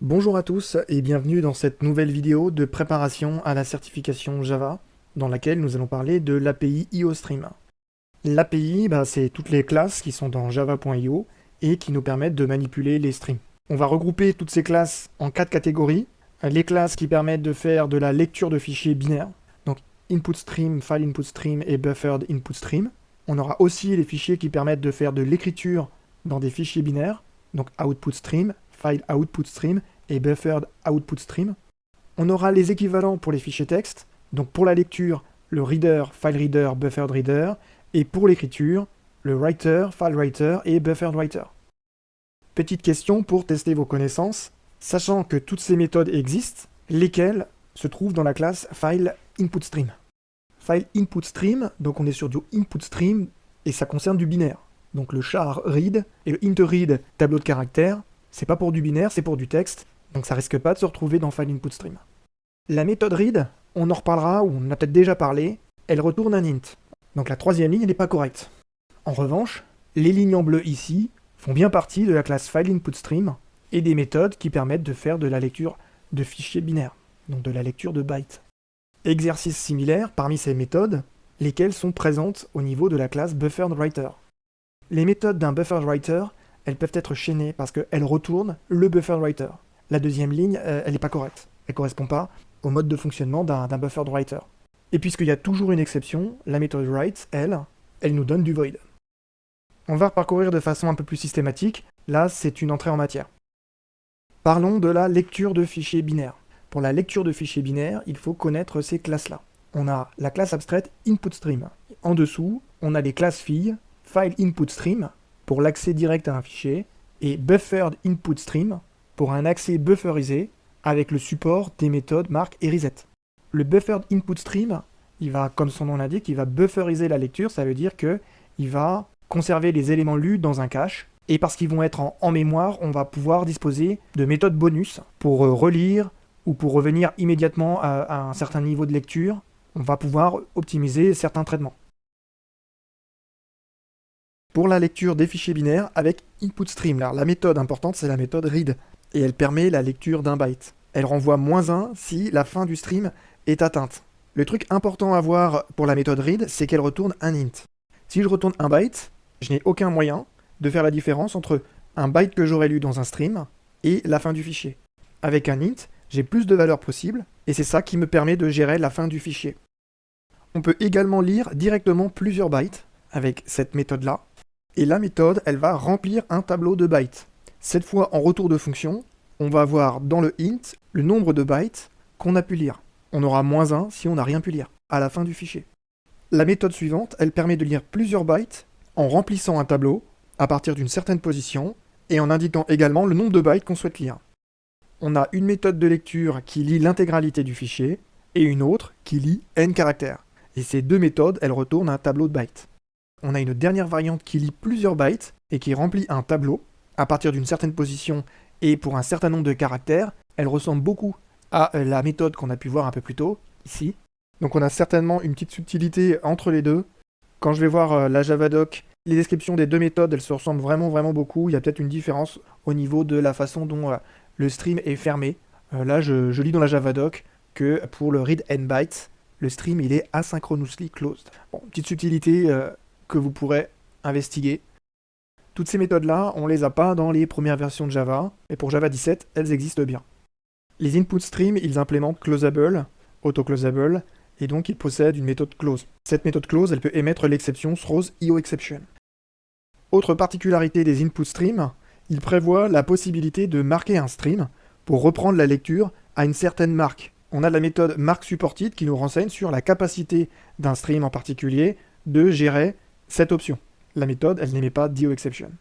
Bonjour à tous et bienvenue dans cette nouvelle vidéo de préparation à la certification Java, dans laquelle nous allons parler de l'API IOStream. L'API, c'est toutes les classes qui sont dans java.io et qui nous permettent de manipuler les streams. On va regrouper toutes ces classes en 4 catégories. Les classes qui permettent de faire de la lecture de fichiers binaires, donc input stream, file input stream et buffered input stream. On aura aussi les fichiers qui permettent de faire de l'écriture dans des fichiers binaires, donc output stream, file output stream et buffered output stream. On aura les équivalents pour les fichiers texte, donc pour la lecture, le reader, file reader, buffered reader, et pour l'écriture, le writer, file writer et buffered writer. Petite question pour tester vos connaissances, sachant que toutes ces méthodes existent, lesquelles se trouvent dans la classe file input stream. File input stream, donc on est sur du input stream et ça concerne du binaire. Donc le char read et le int read tableau de caractères, c'est pas pour du binaire, c'est pour du texte, donc ça risque pas de se retrouver dans file input stream. La méthode read, on en reparlera ou on en a peut-être déjà parlé, elle retourne un int. Donc la troisième ligne, elle n'est pas correcte. En revanche, les lignes en bleu ici font bien partie de la classe file input stream et des méthodes qui permettent de faire de la lecture de fichiers binaires, donc de la lecture de bytes. Exercice similaire parmi ces méthodes, lesquelles sont présentes au niveau de la classe buffered writer. Les méthodes d'un buffered writer, elles peuvent être chaînées parce qu'elles retournent le buffered writer. La deuxième ligne, elle n'est pas correcte. Elle ne correspond pas au mode de fonctionnement d'un buffered writer. Et puisqu'il y a toujours une exception, la méthode write, elle nous donne du void. On va parcourir de façon un peu plus systématique. Là, c'est une entrée en matière. Parlons de la lecture de fichiers binaires. Pour la lecture de fichiers binaires, il faut connaître ces classes-là. On a la classe abstraite input stream. En dessous, on a les classes filles, file input stream, pour l'accès direct à un fichier, et buffered input stream, pour un accès bufferisé, avec le support des méthodes mark et reset. Le buffered input stream, il va, comme son nom l'indique, il va bufferiser la lecture, ça veut dire qu'il va conserver les éléments lus dans un cache, et parce qu'ils vont être en mémoire, on va pouvoir disposer de méthodes bonus pour relire ou pour revenir immédiatement à un certain niveau de lecture. On va pouvoir optimiser certains traitements. Pour la lecture des fichiers binaires avec input stream, la méthode importante, c'est la méthode read, et elle permet la lecture d'un byte. Elle renvoie -1 si la fin du stream est atteinte. Le truc important à voir pour la méthode read, c'est qu'elle retourne un int. Si je retourne un byte, je n'ai aucun moyen de faire la différence entre un byte que j'aurais lu dans un stream et la fin du fichier. Avec un int, j'ai plus de valeurs possibles, et c'est ça qui me permet de gérer la fin du fichier. On peut également lire directement plusieurs bytes avec cette méthode-là, et la méthode, elle va remplir un tableau de bytes. Cette fois, en retour de fonction, on va avoir dans le int le nombre de bytes qu'on a pu lire. On aura -1 si on n'a rien pu lire, à la fin du fichier. La méthode suivante, elle permet de lire plusieurs bytes en remplissant un tableau à partir d'une certaine position et en indiquant également le nombre de bytes qu'on souhaite lire. On a une méthode de lecture qui lit l'intégralité du fichier et une autre qui lit n caractères. Et ces deux méthodes, elles retournent un tableau de bytes. On a une dernière variante qui lit plusieurs bytes et qui remplit un tableau à partir d'une certaine position et pour un certain nombre de caractères. Elle ressemble beaucoup à la méthode qu'on a pu voir un peu plus tôt, ici. Donc on a certainement une petite subtilité entre les deux. Quand je vais voir la Javadoc, les descriptions des deux méthodes, elles se ressemblent vraiment beaucoup. Il y a peut-être une différence au niveau de la façon dont le stream est fermé. Là, je lis dans la Javadoc que pour le read n bytes, le stream il est asynchronously closed. Bon, petite subtilité que vous pourrez investiguer. Toutes ces méthodes-là, on les a pas dans les premières versions de Java, et pour Java 17, elles existent bien. Les input streams, ils implémentent closable, auto-closable, et donc ils possèdent une méthode close. Cette méthode close, elle peut émettre l'exception throws IOException. Autre particularité des input streams, ils prévoient la possibilité de marquer un stream pour reprendre la lecture à une certaine marque. On a la méthode markSupported qui nous renseigne sur la capacité d'un stream en particulier de gérer cette option. La méthode, elle n'émet pas d'IOException.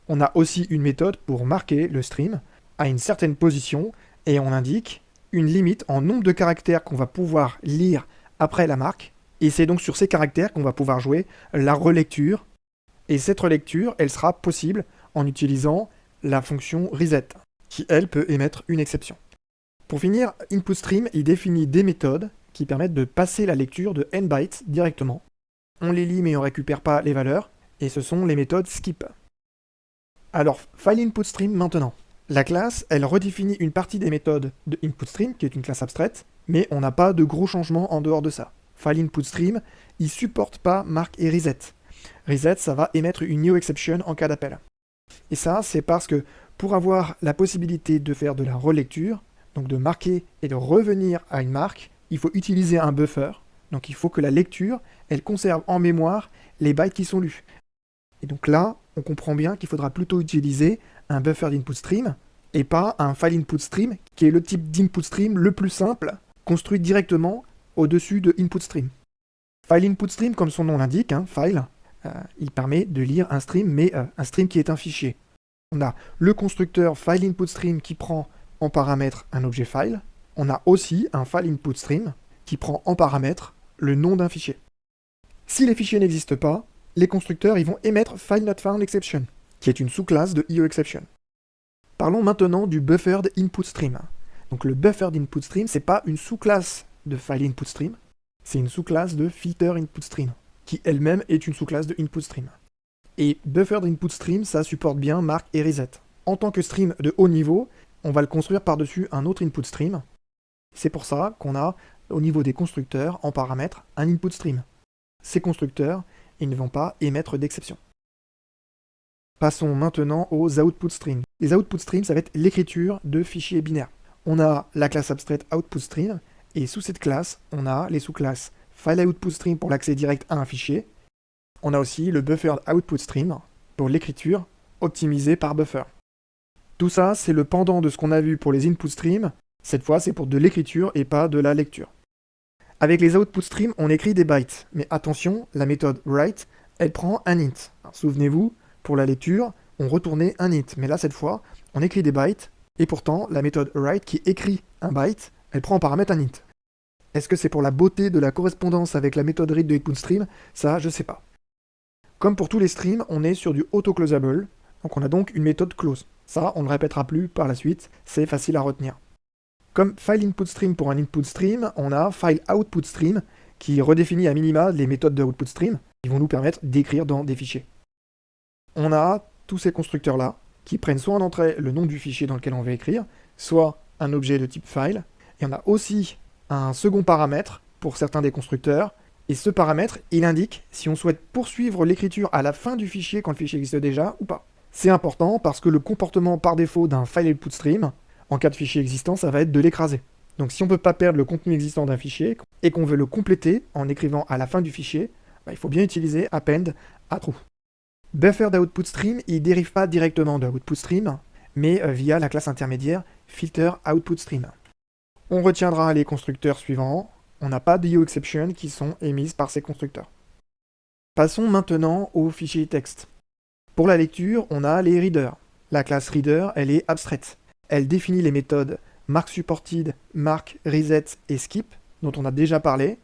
On a aussi une méthode pour marquer le stream à une certaine position et on indique une limite en nombre de caractères qu'on va pouvoir lire après la marque. Et c'est donc sur ces caractères qu'on va pouvoir jouer la relecture. Et cette relecture, elle sera possible en utilisant la fonction reset, qui elle peut émettre une exception. Pour finir, InputStream, il définit des méthodes qui permettent de passer la lecture de n bytes directement. On les lit mais on récupère pas les valeurs, et ce sont les méthodes skip. Alors, file InputStream maintenant. La classe, elle redéfinit une partie des méthodes de InputStream, qui est une classe abstraite, mais on n'a pas de gros changements en dehors de ça. FileInputStream, il supporte pas mark et reset. Reset, ça va émettre une new exception en cas d'appel. Et ça, c'est parce que pour avoir la possibilité de faire de la relecture, donc de marquer et de revenir à une marque, il faut utiliser un buffer. Donc il faut que la lecture, elle conserve en mémoire les bytes qui sont lus. Et donc là, on comprend bien qu'il faudra plutôt utiliser un buffer d'input stream et pas un file input stream, qui est le type d'input stream le plus simple, construit directement au-dessus de input stream. File input stream, comme son nom l'indique, file, il permet de lire un stream, mais un stream qui est un fichier. On a le constructeur file input stream qui prend en paramètre un objet file. On a aussi un file input stream qui prend en paramètre le nom d'un fichier. Si les fichiers n'existent pas, les constructeurs ils vont émettre FileNotFoundException, qui est une sous-classe de EOException. Parlons maintenant du buffered input stream. Donc le buffered input stream, c'est pas une sous-classe de file input stream, c'est une sous-classe de filter input stream, qui elle-même est une sous-classe de input stream. Et buffered input stream, ça supporte bien mark et reset. En tant que stream de haut niveau, on va le construire par-dessus un autre input stream. C'est pour ça qu'on a, au niveau des constructeurs, en paramètre, un input stream. Ces constructeurs, ils ne vont pas émettre d'exception. Passons maintenant aux output streams. Les output streams, ça va être l'écriture de fichiers binaires. On a la classe abstraite output stream, et sous cette classe, on a les sous-classes file output stream pour l'accès direct à un fichier. On a aussi le buffered output stream pour l'écriture optimisée par buffer. Tout ça, c'est le pendant de ce qu'on a vu pour les input streams. Cette fois, c'est pour de l'écriture et pas de la lecture. Avec les output streams, on écrit des bytes. Mais attention, la méthode write, elle prend un int. Souvenez-vous, pour la lecture, on retournait un int. Mais là, cette fois, on écrit des bytes. Et pourtant, la méthode write qui écrit un byte, elle prend en paramètre un int. Est-ce que c'est pour la beauté de la correspondance avec la méthode read de input stream? Ça, je sais pas. Comme pour tous les streams, on est sur du auto-closable. Donc on a donc une méthode close. Ça, on ne le répétera plus par la suite. C'est facile à retenir. Comme file input stream pour un input stream, on a file output stream qui redéfinit à minima les méthodes de output stream qui vont nous permettre d'écrire dans des fichiers. On a tous ces constructeurs-là qui prennent soit en entrée le nom du fichier dans lequel on veut écrire, soit un objet de type file, et on a aussi un second paramètre pour certains des constructeurs, et ce paramètre, il indique si on souhaite poursuivre l'écriture à la fin du fichier quand le fichier existe déjà ou pas. C'est important parce que le comportement par défaut d'un file output stream, en cas de fichier existant, ça va être de l'écraser. Donc si on ne peut pas perdre le contenu existant d'un fichier et qu'on veut le compléter en écrivant à la fin du fichier, il faut bien utiliser append à true. Buffered output stream, il ne dérive pas directement de output stream, mais via la classe intermédiaire filter output stream. On retiendra les constructeurs suivants. On n'a pas de EOException qui sont émises par ces constructeurs. Passons maintenant aux fichiers texte. Pour la lecture, on a les readers. La classe reader, elle est abstraite. Elle définit les méthodes markSupported, mark, reset et skip, dont on a déjà parlé.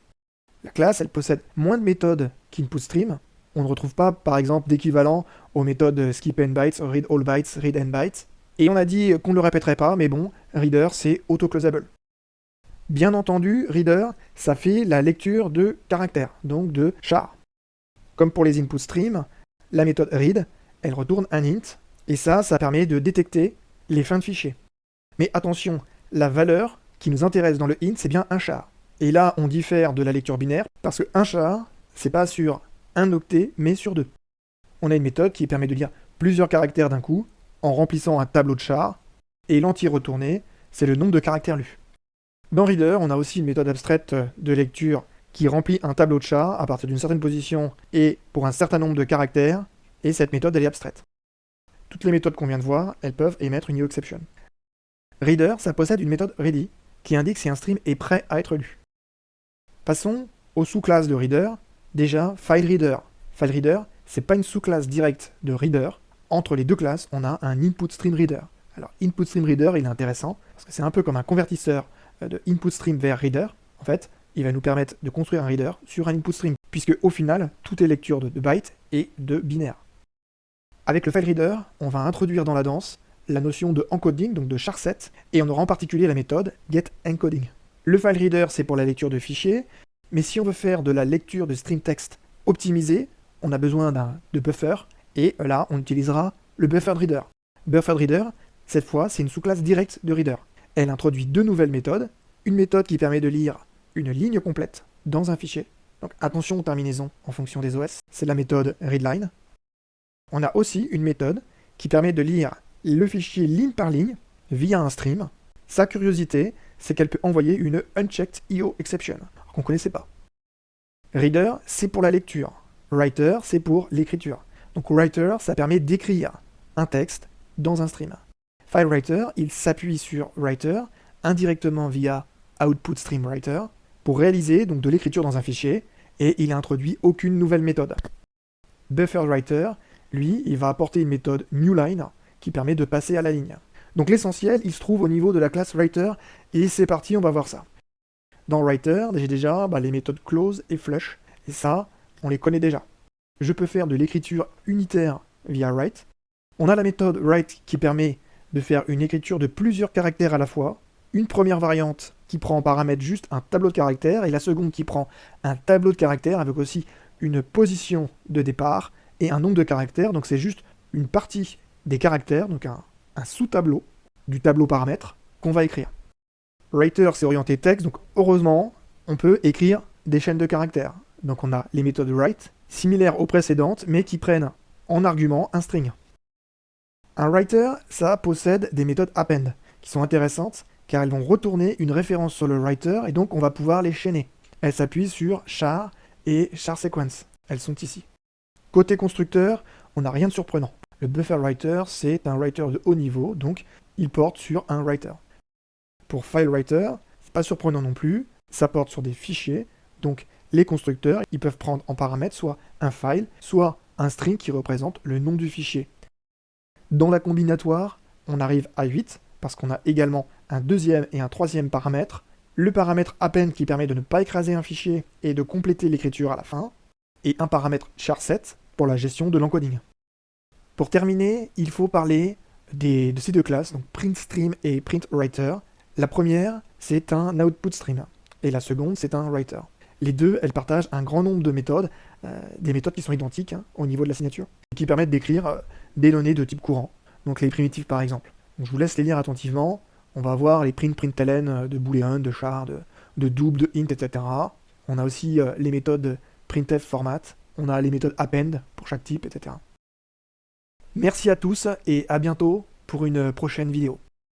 La classe, elle possède moins de méthodes qu'InputStream. On ne retrouve pas, par exemple, d'équivalent aux méthodes skipAndBytes, readAllBytes, readEndBytes. Et on a dit qu'on ne le répéterait pas, mais bon, reader, c'est autoclosable. Bien entendu, reader, ça fait la lecture de caractères, donc de char. Comme pour les input streams, la méthode read, elle retourne un int, et ça permet de détecter les fins de fichier. Mais attention, la valeur qui nous intéresse dans le int, c'est bien un char. Et là, on diffère de la lecture binaire, parce que un char, c'est pas sur un octet, mais sur deux. On a une méthode qui permet de lire plusieurs caractères d'un coup, en remplissant un tableau de char, et l'entier retourné, c'est le nombre de caractères lus. Dans Reader, on a aussi une méthode abstraite de lecture qui remplit un tableau de char à partir d'une certaine position et pour un certain nombre de caractères, et cette méthode, elle est abstraite. Toutes les méthodes qu'on vient de voir, elles peuvent émettre une EOException. Reader, ça possède une méthode ready qui indique si un stream est prêt à être lu. Passons aux sous-classes de Reader. Déjà, FileReader. FileReader, c'est pas une sous-classe directe de Reader. Entre les deux classes, on a un InputStreamReader. Alors, InputStreamReader, il est intéressant parce que c'est un peu comme un convertisseur de InputStream vers Reader. En fait, il va nous permettre de construire un Reader sur un InputStream, puisque au final, tout est lecture de bytes et de binaires. Avec le FileReader, on va introduire dans la danse la notion de encoding, donc de charset, et on aura en particulier la méthode getEncoding. Le FileReader, c'est pour la lecture de fichiers, mais si on veut faire de la lecture de stream text optimisée, on a besoin de buffer, et là, on utilisera le buffered reader. Buffered reader, Cette fois, c'est une sous-classe directe de Reader. Elle introduit deux nouvelles méthodes. Une méthode qui permet de lire une ligne complète dans un fichier. Donc attention aux terminaisons en fonction des OS. C'est la méthode readline. On a aussi une méthode qui permet de lire le fichier ligne par ligne via un stream. Sa curiosité, c'est qu'elle peut envoyer une unchecked IO exception, qu'on ne connaissait pas. Reader, c'est pour la lecture. Writer, c'est pour l'écriture. Donc Writer, ça permet d'écrire un texte dans un stream. FileWriter, il s'appuie sur Writer indirectement via Output Stream Writer pour réaliser donc de l'écriture dans un fichier et il n'introduit aucune nouvelle méthode. BufferWriter, lui, il va apporter une méthode newLine qui permet de passer à la ligne. Donc l'essentiel, il se trouve au niveau de la classe Writer et c'est parti, on va voir ça. Dans Writer, j'ai déjà les méthodes close et flush et ça, on les connaît déjà. Je peux faire de l'écriture unitaire via write. On a la méthode write qui permet de faire une écriture de plusieurs caractères à la fois. Une première variante qui prend en paramètre juste un tableau de caractères et la seconde qui prend un tableau de caractères avec aussi une position de départ et un nombre de caractères. Donc c'est juste une partie des caractères, donc un sous-tableau du tableau paramètres qu'on va écrire. Writer, c'est orienté texte, donc heureusement, on peut écrire des chaînes de caractères. Donc on a les méthodes write, similaires aux précédentes, mais qui prennent en argument un string. Un writer, ça possède des méthodes append, qui sont intéressantes, car elles vont retourner une référence sur le writer, et donc on va pouvoir les chaîner. Elles s'appuient sur char et char sequence. Elles sont ici. Côté constructeur, on n'a rien de surprenant. Le buffer writer, c'est un writer de haut niveau, donc il porte sur un writer. Pour file writer, c'est pas surprenant non plus, ça porte sur des fichiers, donc les constructeurs, ils peuvent prendre en paramètre soit un file, soit un string qui représente le nom du fichier. Dans la combinatoire, on arrive à 8, parce qu'on a également un deuxième et un troisième paramètre, le paramètre append qui permet de ne pas écraser un fichier et de compléter l'écriture à la fin, et un paramètre char7 pour la gestion de l'encoding. Pour terminer, il faut parler de ces deux classes, donc printStream et printWriter. La première, c'est un output stream, et la seconde, c'est un writer. Les deux, elles partagent un grand nombre de méthodes, des méthodes qui sont identiques au niveau de la signature, qui permettent d'écrire des données de type courant, donc les primitives par exemple. Donc, je vous laisse les lire attentivement. On va voir les print, println de boolean, de char, de double, de int, etc. On a aussi les méthodes printf format, on a les méthodes append pour chaque type, etc. Merci à tous et à bientôt pour une prochaine vidéo.